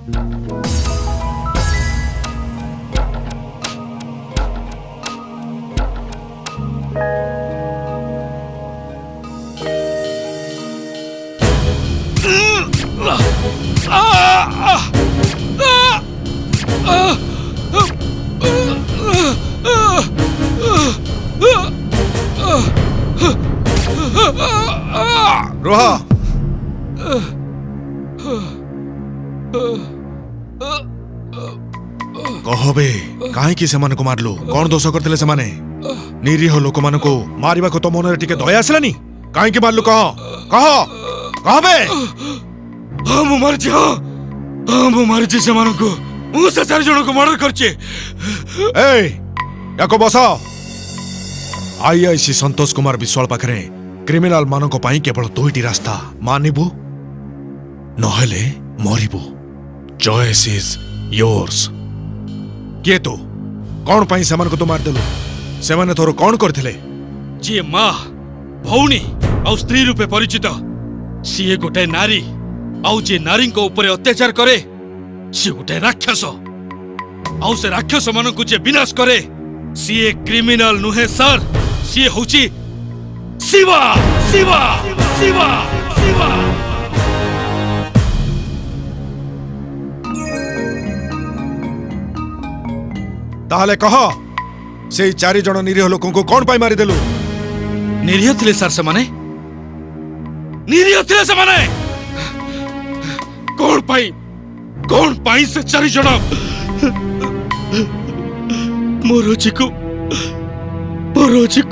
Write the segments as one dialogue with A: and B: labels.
A: रोहा कह बे कहीं से मारलु कौन दोष करते से निरीह लोक मान मारिबा को तो मन टिके दया आसलानी कहीं मारलु कह कह कह बे
B: मु मारिछि से मानको मु से 4 जन को मर्डर करछि
A: याको बस आईआईसी संतोष कुमार विश्वाल पाखरे क्रिमिनाल मानक पाई केवल 2टी रास्ता मानिबु नहेले मरिबु चॉइस इज योर्स के तो कौन पाई समान को तो मार देलु सेमाने तोर कौन करथिले
B: जी मां भौणी आ स्त्री रूपे परिचित सीए गोटे नारी आउ जे नारी को ऊपर अत्याचार करे सी गोटे राक्षस आउ से राक्षस मानकु जे विनाश करे सीए क्रिमिनल नुहे सर सीए होची शिवा शिवा शिवा शिवा
A: ताहले कह से 4 जन निरीह लोक को कौन पाई मारी देलु
B: निरीह थिले सर से माने निरीह थिले से माने कौन पाई से 4 जन मोरोजी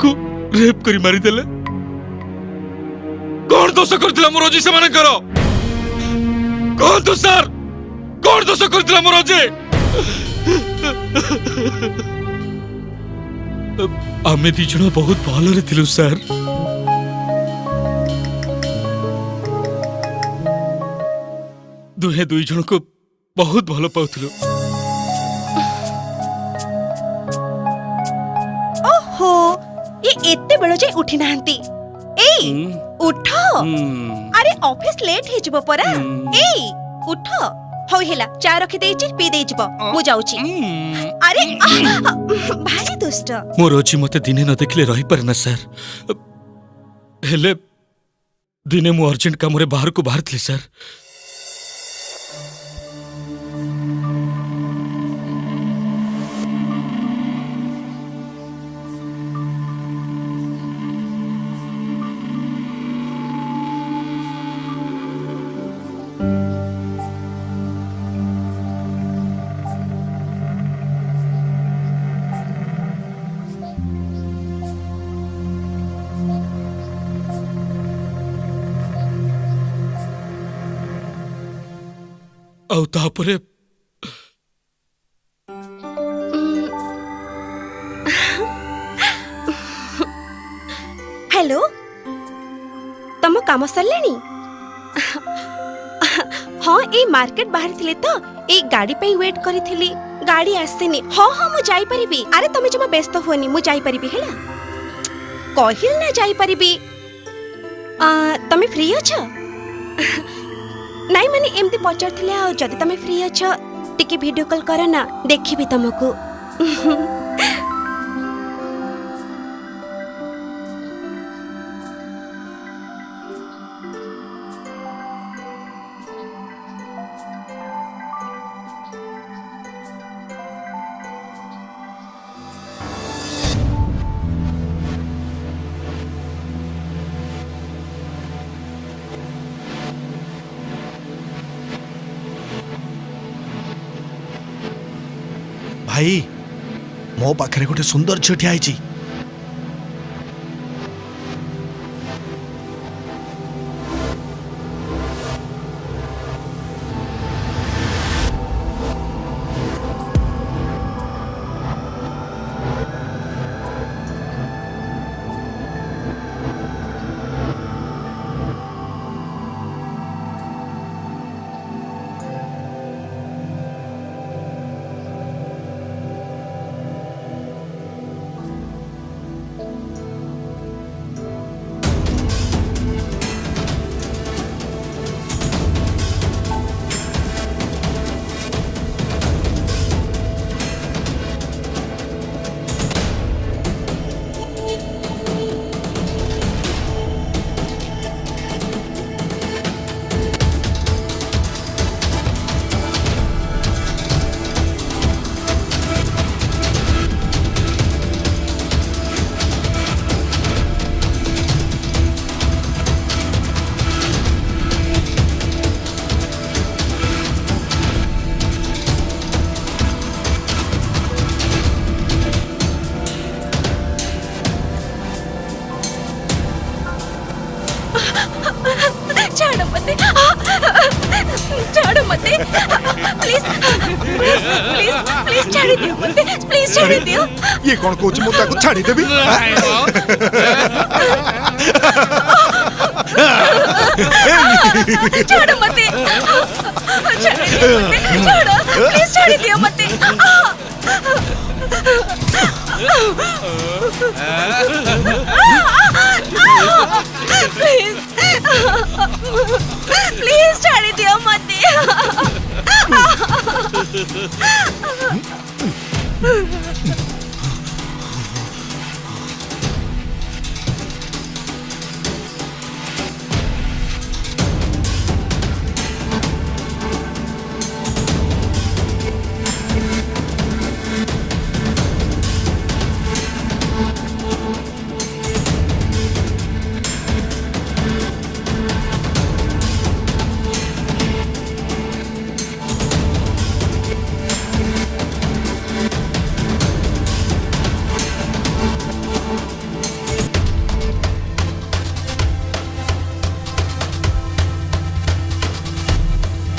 B: को रेप करी मारी देले कौन दोष करथिला मोरोजी से माने करो कौन तो सर कौन दोष करथिला मोरोजी आमे 2 जन बहुत भल रे थिलु सर दुहे 2 जन को बहुत भल पाउथिलु
C: ओहो ये एते बेलो जे उठी नांती ए उठो अरे ऑफिस लेट हे जबो परा ए उठो हो हेला चा रखि देछि पी दे जबो मु जाउछि अरे भारी दुष्ट
B: मोरोजी मते दिने न देखले रही पर ना सर हेले दिने मु अर्जेंट काम रे बाहर को बाहर थी सर औ तापरे
C: हेलो तम काम सरलेनी हाँ ए मार्केट बाहर थिले तो ए गाड़ी पे वेट करी थिली गाड़ी आसेनी हाँ मु जाई परिबी अरे तमे जमा व्यस्त होनी मु जाई परिबी हेला कहिल ना जाई परिबी तमे फ्री अछ नाई माने एमती पचार थिले आ जदी तमे फ्री अछ टिके वीडियो कॉल कर ना देखिबी तमको
A: भाई मो पाखरे गोटे सुंदर झील आई
C: मते छाड़ो मते प्लीज प्लीज प्लीज छाड़ी दियो मते प्लीज छाड़ी दियो
A: ये कौन कोच मुद्दा को छाड़ी देबी
C: छाड़ो मते छाड़ी दियो मते छाड़ो प्लीज छाड़ी दियो मते प्लीज प्लीज छाड़ी दियो मते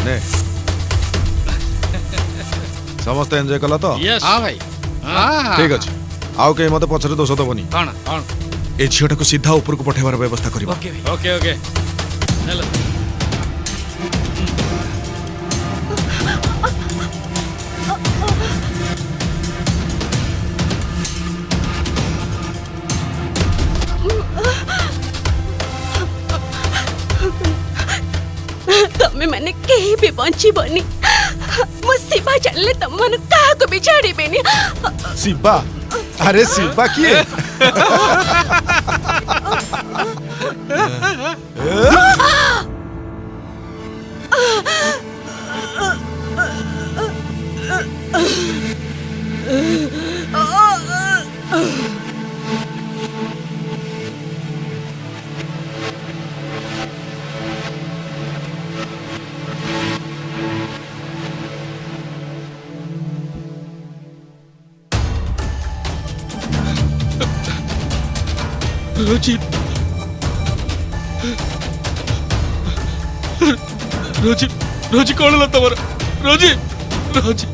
A: ने समस्त एंजॉय कला तो
B: यस
D: हाँ भाई हाँ
A: ठीक अछि आउ के मते पछरे दोष दबनी
B: कौन कौन
A: ए झियोटा को सीधा ऊपर को पठेबार व्यवस्था करिबा
B: ओके ओके ओके हेलो
C: तमे माने केही भी बंची बनी मो शिवा चलले तम मन काहा को भी छाड़ी बेनी
A: शिवा अरे शिवा किए
B: रोजी रोजी रोजी कौन ला तमर रोजी रोजी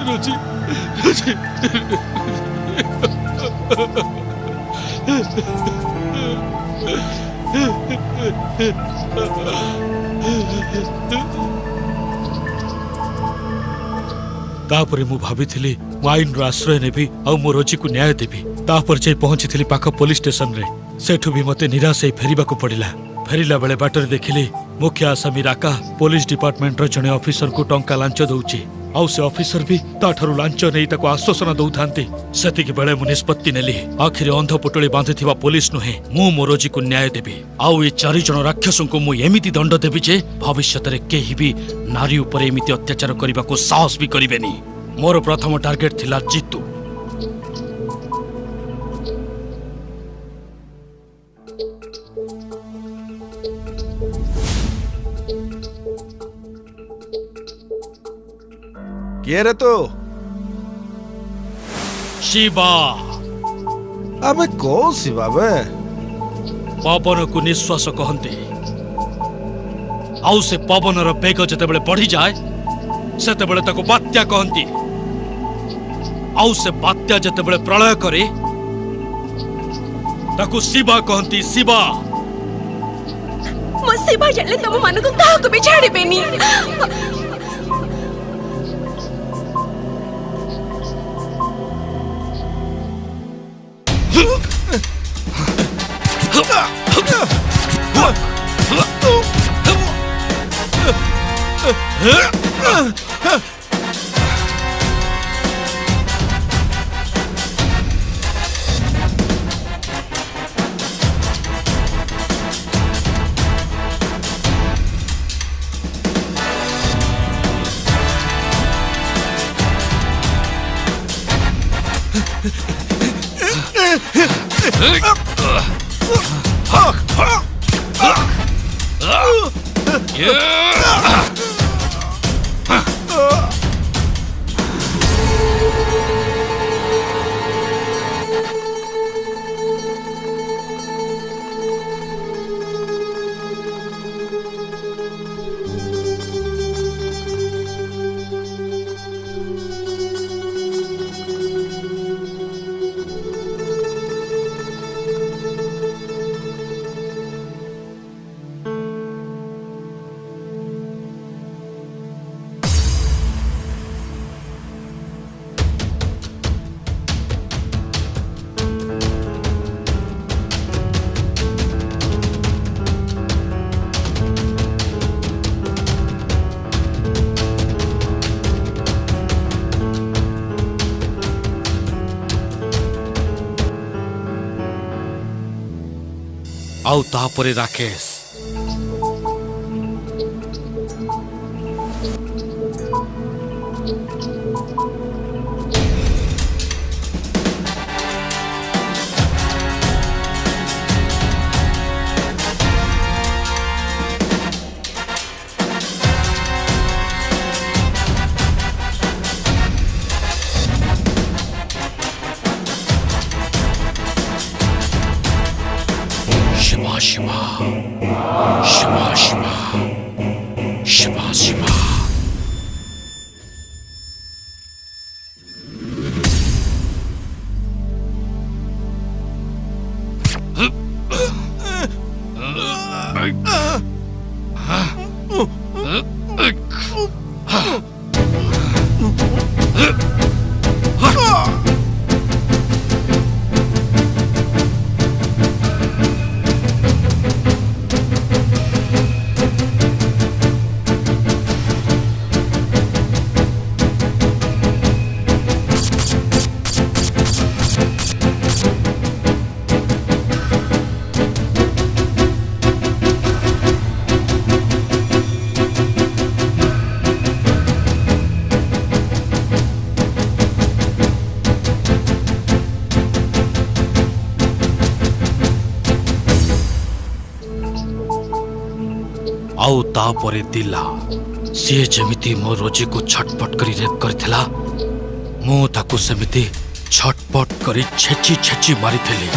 B: रोजी रोजी तापरे मु भाबिथिली मु आईन आश्रय नेबी आ मो रोजी को न्याय देबी तापर जे पहुंचीथिली पाख पुलिस स्टेशन रे सेठु भी मते निराश होई फेरिबा को पड़िला फेरिला बेले बाटर देखिली मुख्य आसामी राका पुलिस डिपार्टमेंट रो जने ऑफिसर को टंका लांच दउची आउ से ऑफिसर भी ताठारु लांच नै ताको आश्वासन दउथांती सेतिक बेले मु निष्पत्ति नेली आखिर अंध पुटुली बांधिथिबा पुलिस नुहे मु मो रोजी को न्याय देबी आउ ए चारि जन राक्षसों को मु एमिति दंड देबी जे भविष्यत रे केही भी नारी ऊपर एमिति अत्याचार करिबा को साहस भी करिवेनी मोर प्रथम टार्गेट थिला जीतू
A: किए रे तो
B: शिवा
A: अबे को शिवा बे
B: पवन को निश्वास कहते आउ से पवन रो बेग जतेबेले बढ़ी जाए सेतेबेले ताको बात्या कहती आउ से बात्या जतेबेले प्रलय करे ताको शिवा कहती शिवा
C: मो शिवा चलले तम मन को काहा को भी छाड़ी बेनी
B: ଆଉ ତାପରେ ରାକେଶ शिवा शिवा शिवा शिवा शिवा शिवा ଆଉ ତାପରେ ଦିଲା ସିଏ ଯେମିତି ମୋ ରୋଜିକୁ ଛଟପଟ କରି ରେପ୍ କରିଥିଲା ମୁଁ ତାକୁ ସେମିତି ଛଟପଟ କରି ଛେଚି ଛେଚି ମାରିଥିଲି।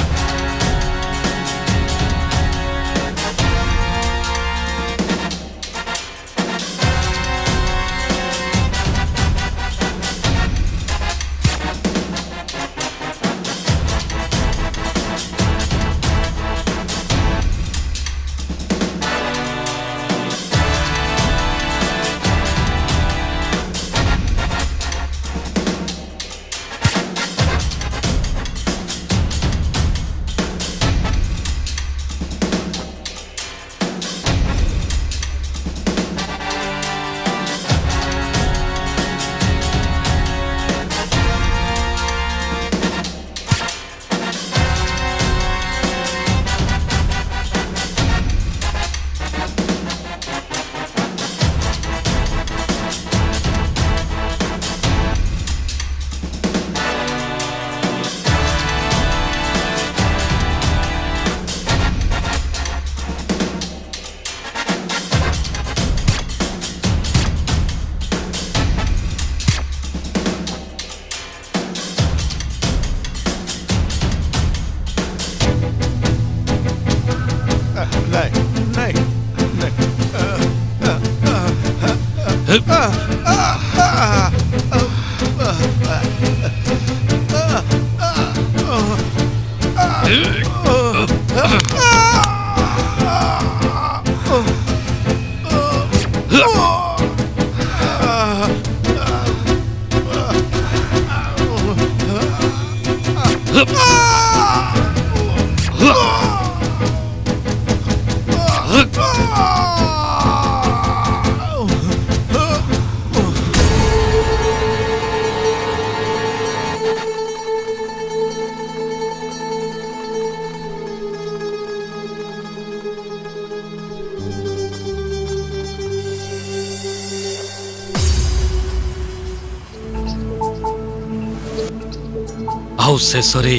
B: ଆଉ ଶେଷରେ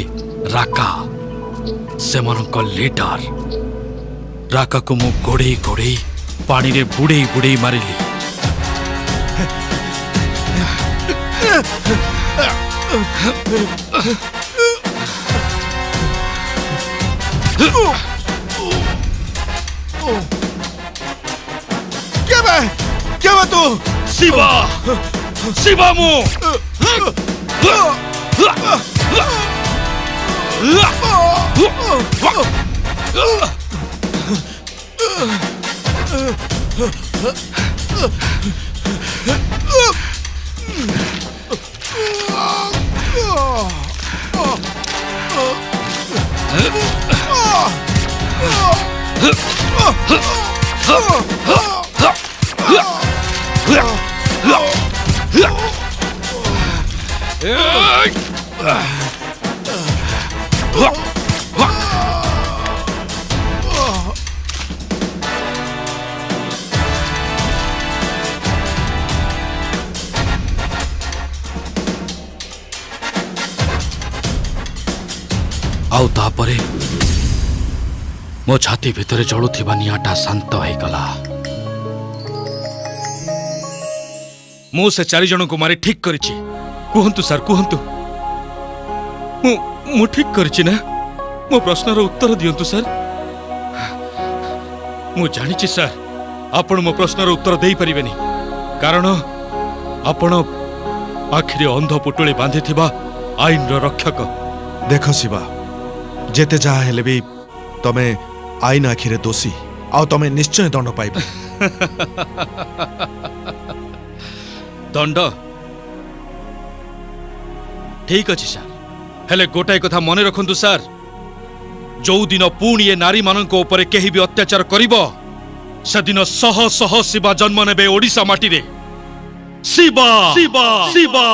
B: ରାକା ସେମାନଙ୍କ ଲିଡର। ରାକାକୁ ମୁଁ ଗୋଡ଼େଇ ଗୋଡ଼େଇ ପାଣିରେ ବୁଡ଼େଇ ବୁଡ଼େଇ ମାରିଲି।
A: क्या बा तू?
B: ଶିବା ଶିବା ମୁଁ ଆଉ ତାପରେ ମୋ ଛାତି ଭିତରେ ଜଳୁଥିବା ନିଆଁଟା ଶାନ୍ତ ହେଇଗଲା। ମୁଁ ସେ 4 ଜଣଙ୍କୁ ମାରି ଠିକ୍ କରିଛି। କୁହନ୍ତୁ ସାର୍, କୁହନ୍ତୁ, ମୁଁ ଠିକ୍ କରିଛି ନା? ମୋ ପ୍ରଶ୍ନର ଉତ୍ତର ଦିଅନ୍ତୁ ସାର୍। ମୁଁ ଜାଣିଛି ସାର୍, ଆପଣ ମୋ ପ୍ରଶ୍ନର ଉତ୍ତର ଦେଇପାରିବେନି, କାରଣ ଆପଣ ଆଖିରେ ଅନ୍ଧ ପୁଟୁଳି ବାନ୍ଧିଥିବା ଆଇନର ରକ୍ଷକ।
A: देख शिवा, जेते जहा हेले भी तमे आईन आखिरे दोषी, आउ तमे निश्चय दंड पाइब।
B: दंड ठीक अछि सार, हेले गोटाए कथा मने रखंतु सार, जो दिन पुणी ए नारी मानक ऊपर केही भी अत्याचार करिबो से दिन शह शह शिवा जन्म नेबे ओडिशा माटी रे। शिवा शिवा शिवा।